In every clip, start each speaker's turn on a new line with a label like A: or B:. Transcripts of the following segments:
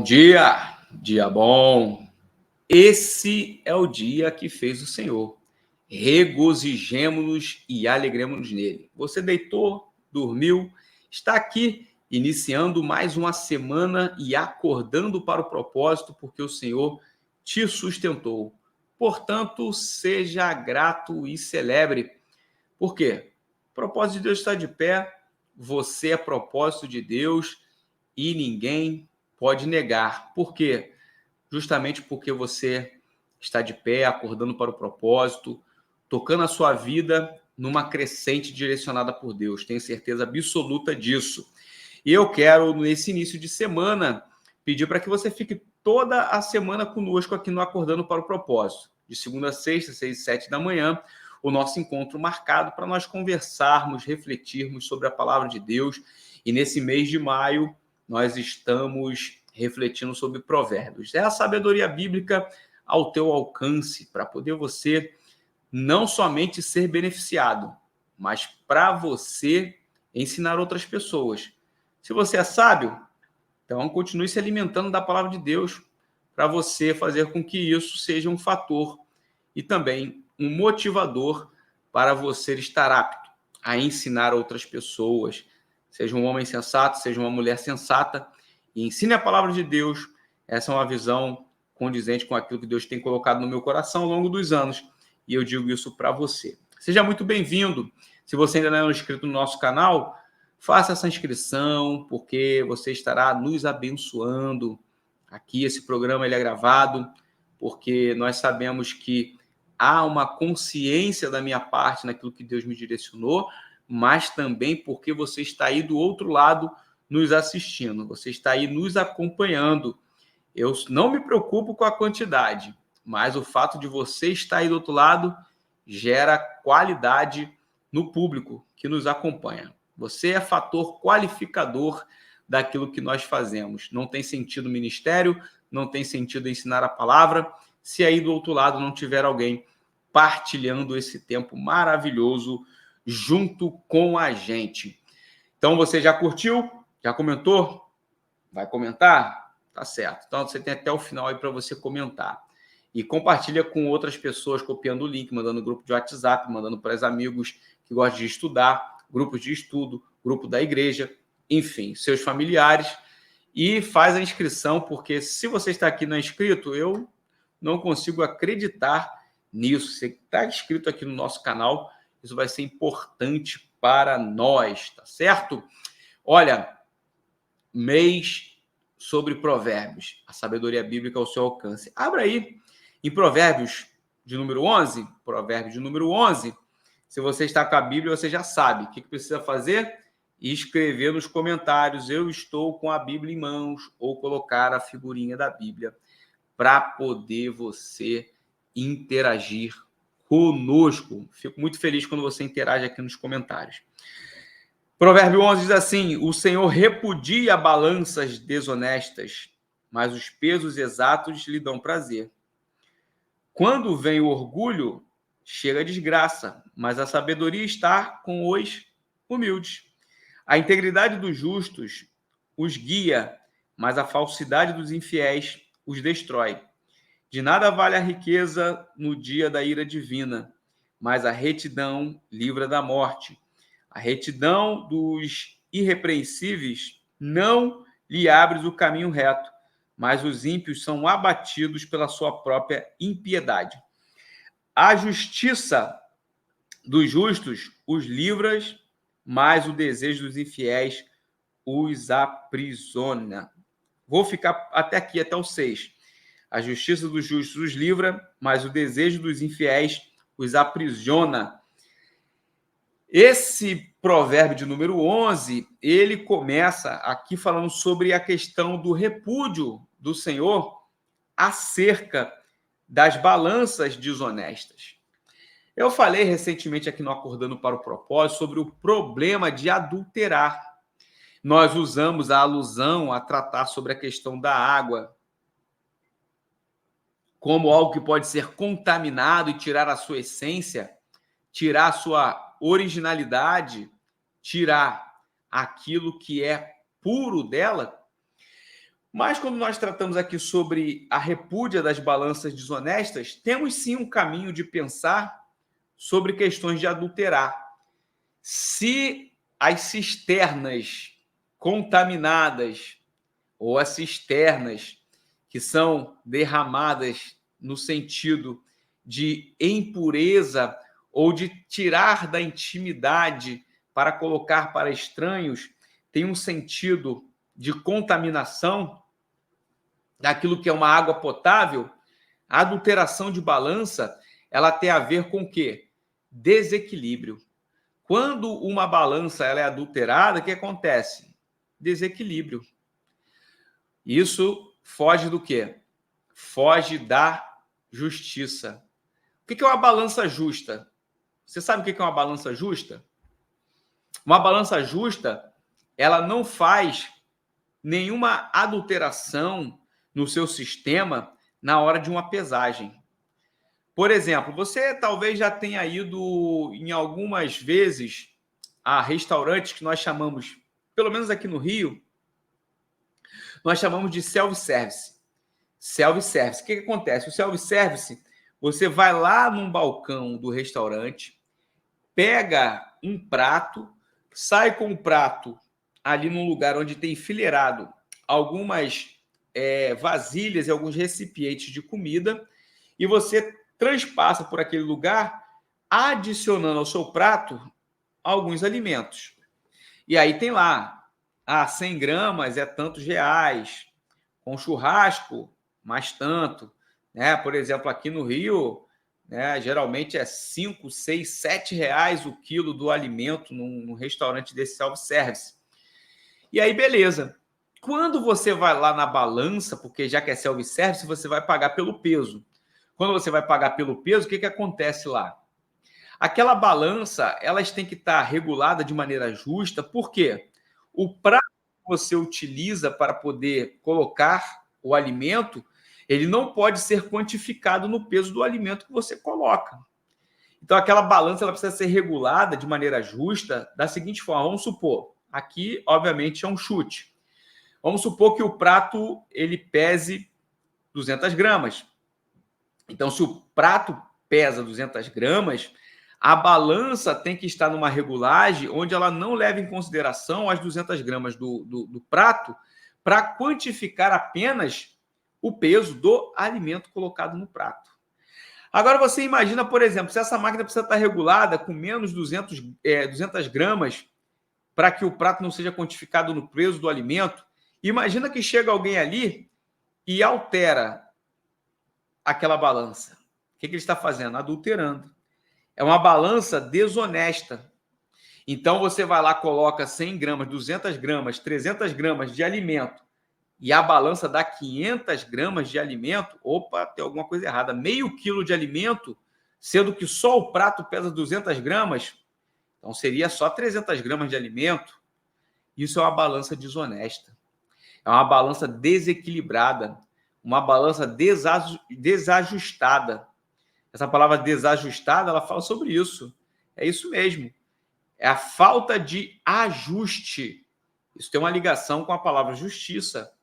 A: Dia bom. Esse é o dia que fez o Senhor. Regozijemo-nos e alegremos-nos nele. Você deitou, dormiu, está aqui iniciando mais uma semana e acordando para o propósito, porque o Senhor te sustentou. Portanto, seja grato e celebre. Por quê? O propósito de Deus está de pé, você é propósito de Deus e ninguém pode negar. Por quê? Justamente porque você está de pé, acordando para o propósito, tocando a sua vida numa crescente direcionada por Deus. Tenho certeza absoluta disso. E eu quero, nesse início de semana, pedir para que você fique toda a semana conosco aqui no Acordando para o Propósito. De segunda a sexta, 6 e 7 da manhã, o nosso encontro marcado para nós conversarmos, refletirmos sobre a palavra de Deus. E nesse mês de maio, nós estamos refletindo sobre provérbios. É a sabedoria bíblica ao teu alcance, para poder você não somente ser beneficiado, mas para você ensinar outras pessoas. Se você é sábio, então continue se alimentando da palavra de Deus para você fazer com que isso seja um fator e também um motivador para você estar apto a ensinar outras pessoas. Seja um homem sensato, seja uma mulher sensata, e ensine a palavra de Deus. Essa é uma visão condizente com aquilo que Deus tem colocado no meu coração ao longo dos anos, e eu digo isso para você. Seja muito bem-vindo. Se você ainda não é inscrito no nosso canal, faça essa inscrição, porque você estará nos abençoando. Aqui esse programa ele é gravado, porque nós sabemos que há uma consciência da minha parte naquilo que Deus me direcionou, mas também porque você está aí do outro lado nos assistindo, você está aí nos acompanhando. Eu não me preocupo com a quantidade, mas o fato de você estar aí do outro lado gera qualidade no público que nos acompanha. Você é fator qualificador daquilo que nós fazemos. Não tem sentido o ministério, não tem sentido ensinar a palavra, se aí do outro lado não tiver alguém partilhando esse tempo maravilhoso junto com a gente. Então, você já curtiu? Já comentou? Vai comentar? Tá certo. Então, você tem até o final aí para você comentar. E compartilha com outras pessoas, copiando o link, mandando no grupo de WhatsApp, mandando para os amigos que gostam de estudar, grupos de estudo, grupo da igreja, enfim, seus familiares. E faz a inscrição, porque se você está aqui não inscrito, eu não consigo acreditar nisso. Você está inscrito aqui no nosso canal, isso vai ser importante para nós, tá certo? Olha, mês sobre provérbios, a sabedoria bíblica ao seu alcance. Abra aí em Provérbios de número 11, Provérbios de número 11. Se você está com a Bíblia, você já sabe o que precisa fazer? Escrever nos comentários, eu estou com a Bíblia em mãos, ou colocar a figurinha da Bíblia para poder você interagir conosco. Fico muito feliz quando você interage aqui nos comentários. Provérbio 11 diz assim: o Senhor repudia balanças desonestas, mas os pesos exatos lhe dão prazer. Quando vem o orgulho, chega a desgraça, mas a sabedoria está com os humildes. A integridade dos justos os guia, mas a falsidade dos infiéis os destrói. De nada vale a riqueza no dia da ira divina, mas a retidão livra da morte. A retidão dos irrepreensíveis não lhe abre o caminho reto, mas os ímpios são abatidos pela sua própria impiedade. A justiça dos justos os livra, mas o desejo dos infiéis os aprisiona. Vou ficar até aqui, até o 6. A justiça dos justos os livra, mas o desejo dos infiéis os aprisiona. Esse provérbio de número 11, ele começa aqui falando sobre a questão do repúdio do Senhor acerca das balanças desonestas. Eu falei recentemente aqui no Acordando para o Propósito sobre o problema de adulterar. Nós usamos a alusão a tratar sobre a questão da água como algo que pode ser contaminado e tirar a sua essência, tirar a sua originalidade, tirar aquilo que é puro dela. Mas quando nós tratamos aqui sobre a repúdia das balanças desonestas, temos sim um caminho de pensar sobre questões de adulterar. Se as cisternas contaminadas ou as cisternas que são derramadas no sentido de impureza ou de tirar da intimidade para colocar para estranhos, tem um sentido de contaminação daquilo que é uma água potável, a adulteração de balança, ela tem a ver com o quê? Desequilíbrio. Quando uma balança ela é adulterada, o que acontece? Desequilíbrio. Isso foge do quê? Foge da justiça. O que é uma balança justa? Você sabe o que é uma balança justa? Uma balança justa, ela não faz nenhuma adulteração no seu sistema na hora de uma pesagem. Por exemplo, você talvez já tenha ido em algumas vezes a restaurantes que nós chamamos, pelo menos aqui no Rio, nós chamamos de self-service. Self-service. O que acontece? O self-service, você vai lá num balcão do restaurante, pega um prato, sai com o prato ali num lugar onde tem enfileirado algumas vasilhas e alguns recipientes de comida, e você transpassa por aquele lugar, adicionando ao seu prato alguns alimentos. E aí tem lá, 100 gramas é tantos reais, com churrasco, mais tanto. Né? Por exemplo, aqui no Rio, né, geralmente é 5, 6, 7 reais o quilo do alimento num restaurante desse self-service. E aí, beleza. Quando você vai lá na balança, porque já que é self-service, você vai pagar pelo peso. Quando você vai pagar pelo peso, o que acontece lá? Aquela balança, elas têm que estar regulada de maneira justa, porque o prato que você utiliza para poder colocar o alimento, ele não pode ser quantificado no peso do alimento que você coloca. Então, aquela balança ela precisa ser regulada de maneira justa, da seguinte forma, vamos supor, aqui, obviamente, é um chute. Vamos supor que o prato ele pese 200 gramas. Então, se o prato pesa 200 gramas, a balança tem que estar numa regulagem onde ela não leve em consideração as 200 gramas do prato para quantificar apenas o peso do alimento colocado no prato. Agora, você imagina, por exemplo, se essa máquina precisa estar regulada com menos 200 gramas para que o prato não seja quantificado no peso do alimento, imagina que chega alguém ali e altera aquela balança. O que ele está fazendo? Adulterando. É uma balança desonesta. Então, você vai lá, coloca 100 gramas, 200 gramas, 300 gramas de alimento e a balança dá 500 gramas de alimento, opa, tem alguma coisa errada. Meio quilo de alimento, sendo que só o prato pesa 200 gramas, então seria só 300 gramas de alimento. Isso é uma balança desonesta. É uma balança desequilibrada, uma balança desajustada. Essa palavra desajustada, ela fala sobre isso. É isso mesmo. É a falta de ajuste. Isso tem uma ligação com a palavra justiça.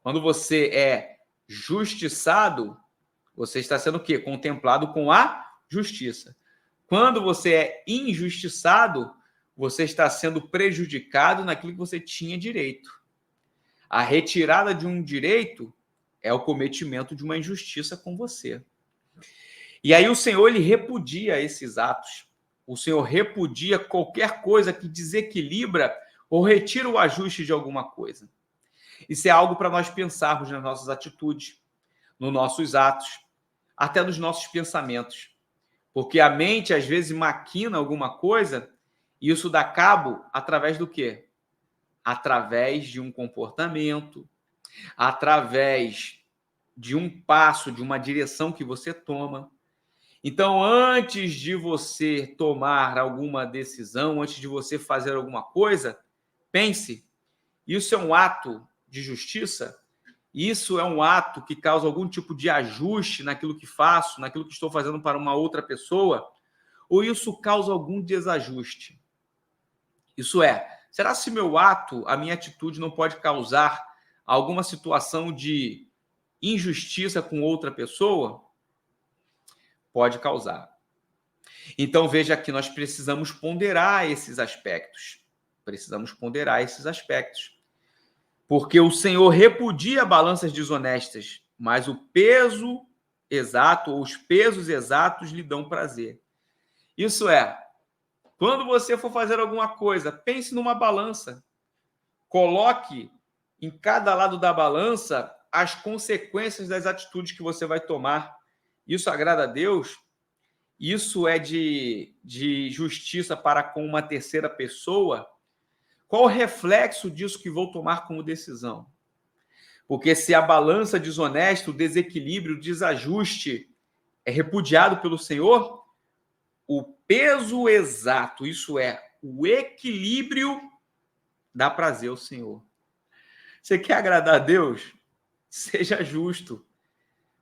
A: Quando você é justiçado, você está sendo o quê? Contemplado com a justiça. Quando você é injustiçado, você está sendo prejudicado naquilo que você tinha direito. A retirada de um direito é o cometimento de uma injustiça com você. E aí o Senhor, ele repudia esses atos. O Senhor repudia qualquer coisa que desequilibra ou retira o ajuste de alguma coisa. Isso é algo para nós pensarmos nas nossas atitudes, nos nossos atos, até nos nossos pensamentos. Porque a mente, às vezes, maquina alguma coisa e isso dá cabo através do quê? Através de um comportamento, através de um passo, de uma direção que você toma. Então, antes de você tomar alguma decisão, antes de você fazer alguma coisa, pense, isso é um ato de justiça? Isso é um ato que causa algum tipo de ajuste naquilo que faço, naquilo que estou fazendo para uma outra pessoa? Ou isso causa algum desajuste? Isso é, será se meu ato, a minha atitude não pode causar alguma situação de injustiça com outra pessoa? Pode causar. Então, veja que nós precisamos ponderar esses aspectos. Precisamos ponderar esses aspectos. Porque o Senhor repudia balanças desonestas, mas o peso exato, ou os pesos exatos, lhe dão prazer. Isso é, quando você for fazer alguma coisa, pense numa balança. Coloque em cada lado da balança as consequências das atitudes que você vai tomar. Isso agrada a Deus? Isso é de justiça para com uma terceira pessoa? Qual o reflexo disso que vou tomar como decisão? Porque se a balança desonesta, o desequilíbrio, o desajuste é repudiado pelo Senhor, o peso exato, isso é, o equilíbrio, dá prazer ao Senhor. Você quer agradar a Deus? Seja justo.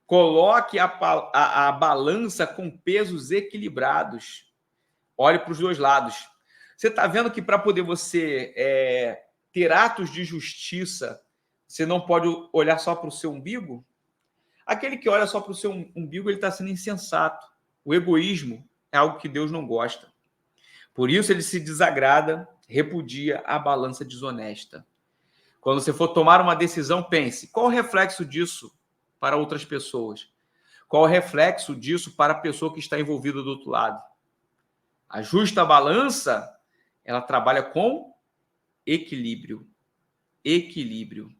A: Coloque a balança com pesos equilibrados. Olhe para os dois lados. Você está vendo que para poder você ter atos de justiça, você não pode olhar só para o seu umbigo? Aquele que olha só para o seu umbigo, ele está sendo insensato. O egoísmo é algo que Deus não gosta. Por isso ele se desagrada, repudia a balança desonesta. Quando você for tomar uma decisão, pense, qual o reflexo disso para outras pessoas? Qual o reflexo disso para a pessoa que está envolvida do outro lado? A justa balança, ela trabalha com equilíbrio. Equilíbrio.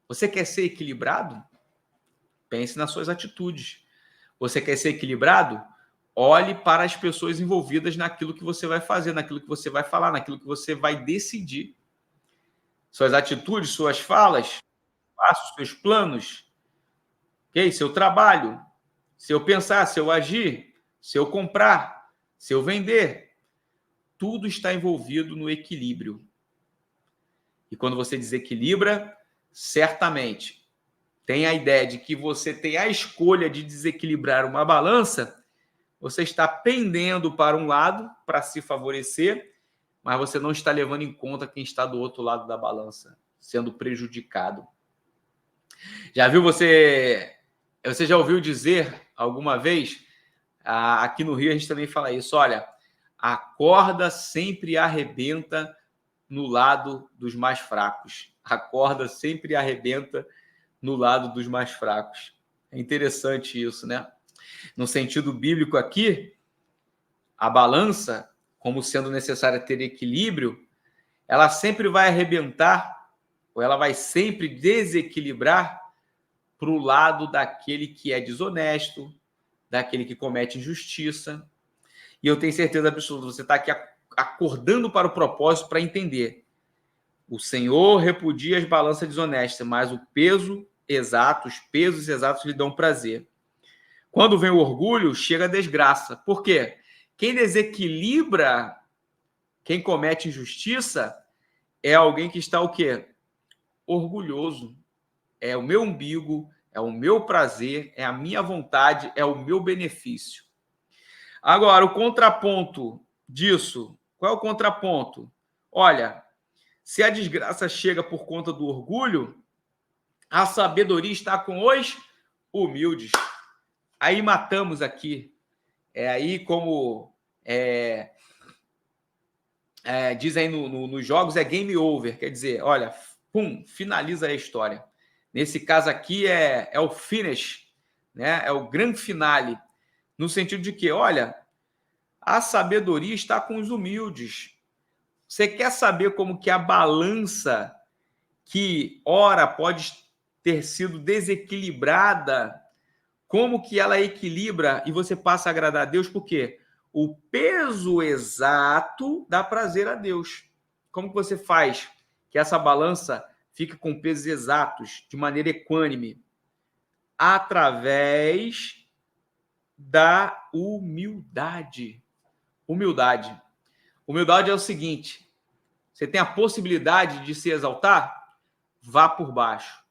A: Você quer ser equilibrado? Pense nas suas atitudes. Você quer ser equilibrado? Olhe para as pessoas envolvidas naquilo que você vai fazer, naquilo que você vai falar, naquilo que você vai decidir. Suas atitudes, suas falas, passos, seus planos, okay? Seu trabalho, se eu pensar, se eu agir, se eu comprar, se eu vender, tudo está envolvido no equilíbrio. E quando você desequilibra, certamente tem a ideia de que você tem a escolha de desequilibrar uma balança, você está pendendo para um lado para se favorecer, mas você não está levando em conta quem está do outro lado da balança, sendo prejudicado. Já viu você já ouviu dizer alguma vez, aqui no Rio a gente também fala isso, olha, a corda sempre arrebenta no lado dos mais fracos. A corda sempre arrebenta no lado dos mais fracos. É interessante isso, né? No sentido bíblico aqui, a balança, como sendo necessária ter equilíbrio, ela sempre vai arrebentar, ou ela vai sempre desequilibrar para o lado daquele que é desonesto, daquele que comete injustiça. E eu tenho certeza absoluta, você está aqui acordando para o propósito para entender. O Senhor repudia as balanças desonestas, mas o peso exato, os pesos exatos lhe dão prazer. Quando vem o orgulho, chega a desgraça. Por quê? Quem desequilibra, quem comete injustiça, é alguém que está o quê? Orgulhoso. É o meu umbigo, é o meu prazer, é a minha vontade, é o meu benefício. Agora, o contraponto disso, qual é o contraponto? Olha, se a desgraça chega por conta do orgulho, a sabedoria está com os humildes. Aí matamos aqui. É aí como diz aí nos jogos, é game over. Quer dizer, olha, pum, finaliza a história. Nesse caso aqui é o finish, né? É o grande finale. No sentido de que, olha, a sabedoria está com os humildes. Você quer saber como que a balança, que ora pode ter sido desequilibrada, como que ela equilibra e você passa a agradar a Deus? Por quê? O peso exato dá prazer a Deus. Como que você faz que essa balança fique com pesos exatos, de maneira equânime? Através da humildade. Humildade. Humildade é o seguinte: você tem a possibilidade de se exaltar? Vá por baixo.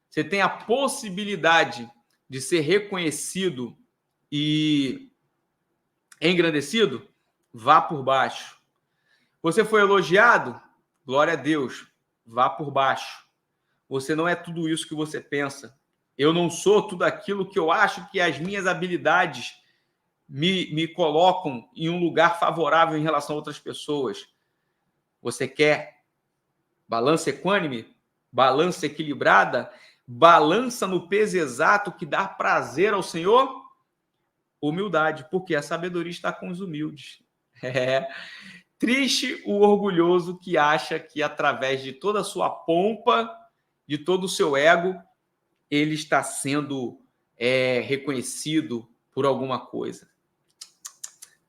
A: Você tem a possibilidade de ser reconhecido e engrandecido? Vá por baixo. Você foi elogiado? Glória a Deus. Vá por baixo. você não é tudo isso que você pensa. Eu não sou tudo aquilo que eu acho que as minhas habilidades me colocam em um lugar favorável em relação a outras pessoas. Você quer balança equânime? Balança equilibrada? Balança no peso exato que dá prazer ao Senhor? Humildade, porque a sabedoria está com os humildes. Triste o orgulhoso que acha que através de toda a sua pompa, de todo o seu ego, ele está sendo reconhecido por alguma coisa.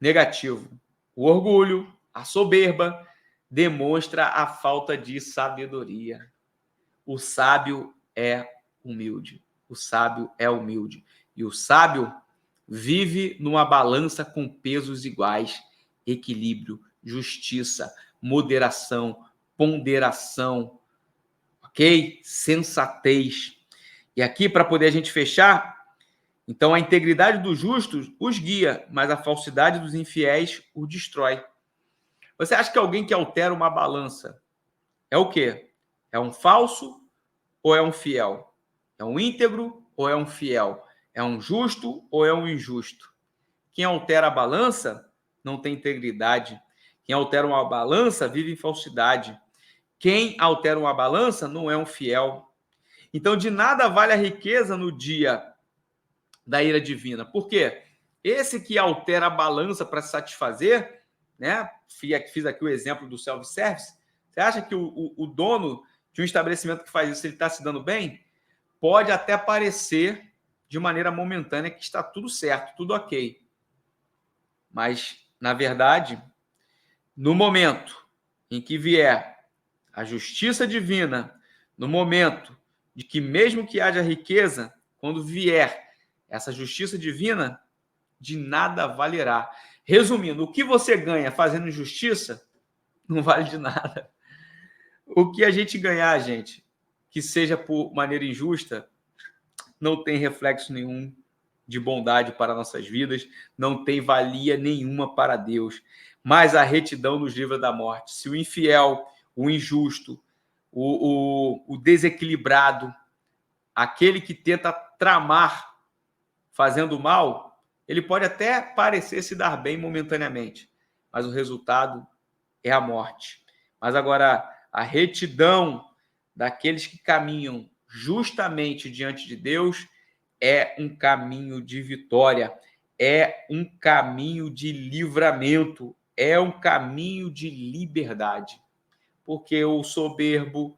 A: Negativo. O orgulho, a soberba, demonstra a falta de sabedoria. O sábio é humilde. O sábio é humilde. E o sábio vive numa balança com pesos iguais, equilíbrio, justiça, moderação, ponderação, ok? Sensatez. E aqui, para poder a gente fechar, então a integridade dos justos os guia, mas a falsidade dos infiéis os destrói. Você acha que alguém que altera uma balança é o quê? É um falso ou é um fiel? É um íntegro ou é um fiel? É um justo ou é um injusto? Quem altera a balança não tem integridade. Quem altera uma balança vive em falsidade. Quem altera uma balança não é um fiel. Então, de nada vale a riqueza no dia da ira divina. Por quê? Esse que altera a balança para se satisfazer, né? Fiz aqui o exemplo do self-service. Você acha que o dono de um estabelecimento que faz isso, ele está se dando bem? Pode até parecer, de maneira momentânea, que está tudo certo, tudo ok. Mas, na verdade, no momento em que vier a justiça divina, no momento de que mesmo que haja riqueza, quando vier essa justiça divina, de nada valerá. Resumindo, o que você ganha fazendo justiça não vale de nada. O que a gente ganhar, gente, que seja por maneira injusta, não tem reflexo nenhum de bondade para nossas vidas, não tem valia nenhuma para Deus. Mas a retidão nos livra da morte. Se o infiel, o injusto, o desequilibrado, aquele que tenta tramar fazendo mal, ele pode até parecer se dar bem momentaneamente, mas o resultado é a morte. Mas agora, a retidão daqueles que caminham justamente diante de Deus é um caminho de vitória, é um caminho de livramento, é um caminho de liberdade. Porque o soberbo,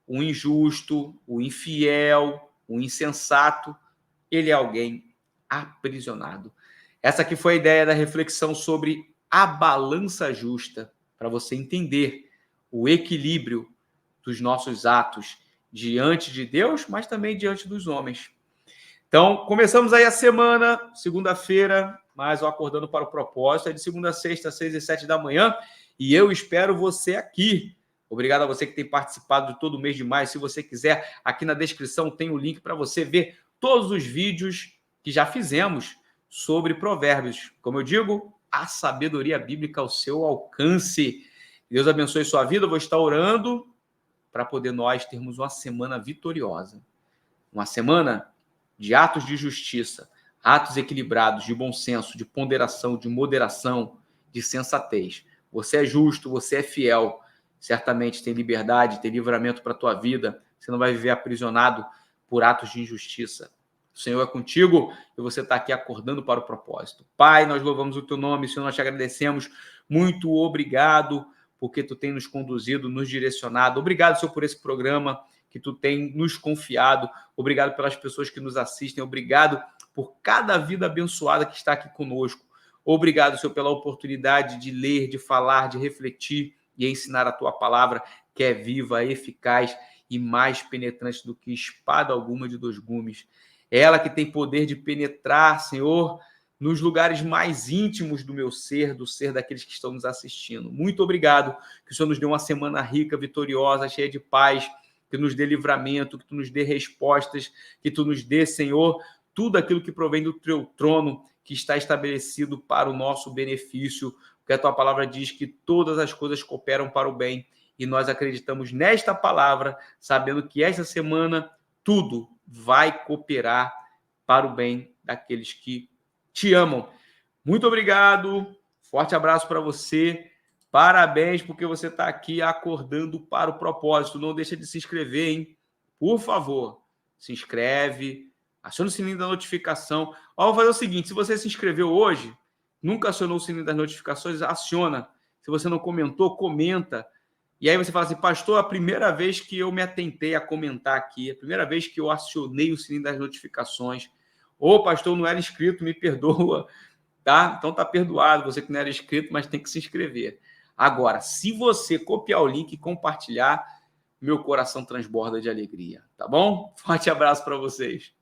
A: o injusto, o infiel, o insensato, ele é alguém aprisionado. Essa aqui foi a ideia da reflexão sobre a balança justa, para você entender o equilíbrio dos nossos atos diante de Deus, mas também diante dos homens. Então, começamos aí a semana, segunda-feira, mais o Acordando para o Propósito, é de segunda a sexta, 6 e 7 da manhã, e eu espero você aqui. Obrigado a você que tem participado de todo mês de maio. Se você quiser, aqui na descrição tem o link para você ver todos os vídeos que já fizemos sobre provérbios. Como eu digo, a sabedoria bíblica ao seu alcance. Deus abençoe sua vida. Eu vou estar orando para poder nós termos uma semana vitoriosa. Uma semana de atos de justiça, atos equilibrados, de bom senso, de ponderação, de moderação, de sensatez. Você é justo, você é fiel. Certamente tem liberdade, tem livramento para a tua vida. Você não vai viver aprisionado por atos de injustiça. O Senhor é contigo e você está aqui acordando para o propósito. Pai, nós louvamos o teu nome, Senhor, nós te agradecemos. Muito obrigado porque tu tem nos conduzido, nos direcionado. Obrigado, Senhor, por esse programa que tu tem nos confiado. Obrigado pelas pessoas que nos assistem. Obrigado por cada vida abençoada que está aqui conosco. Obrigado, Senhor, pela oportunidade de ler, de falar, de refletir e ensinar a tua palavra, que é viva, eficaz e mais penetrante do que espada alguma de dois gumes. É ela que tem poder de penetrar, Senhor, nos lugares mais íntimos do meu ser, do ser daqueles que estão nos assistindo. Muito obrigado, que o Senhor nos dê uma semana rica, vitoriosa, cheia de paz, que nos dê livramento, que tu nos dê respostas, que tu nos dê, Senhor, tudo aquilo que provém do teu trono, que está estabelecido para o nosso benefício, porque a tua palavra diz que todas as coisas cooperam para o bem, e nós acreditamos nesta palavra, sabendo que esta semana tudo vai cooperar para o bem daqueles que te amam. Muito obrigado, forte abraço para você, parabéns porque você está aqui acordando para o propósito. Não deixa de se inscrever, hein? Por favor, se inscreve, aciona o sininho da notificação. Ó, vou fazer o seguinte, se você se inscreveu hoje, nunca acionou o sininho das notificações, aciona. Se você não comentou, comenta. E aí você fala assim, pastor, a primeira vez que eu me atentei a comentar aqui, a primeira vez que eu acionei o sininho das notificações. Ô, pastor, não era inscrito, me perdoa. Tá? Então tá perdoado, você que não era inscrito, mas tem que se inscrever. Agora, se você copiar o link e compartilhar, meu coração transborda de alegria, tá bom? Forte abraço para vocês.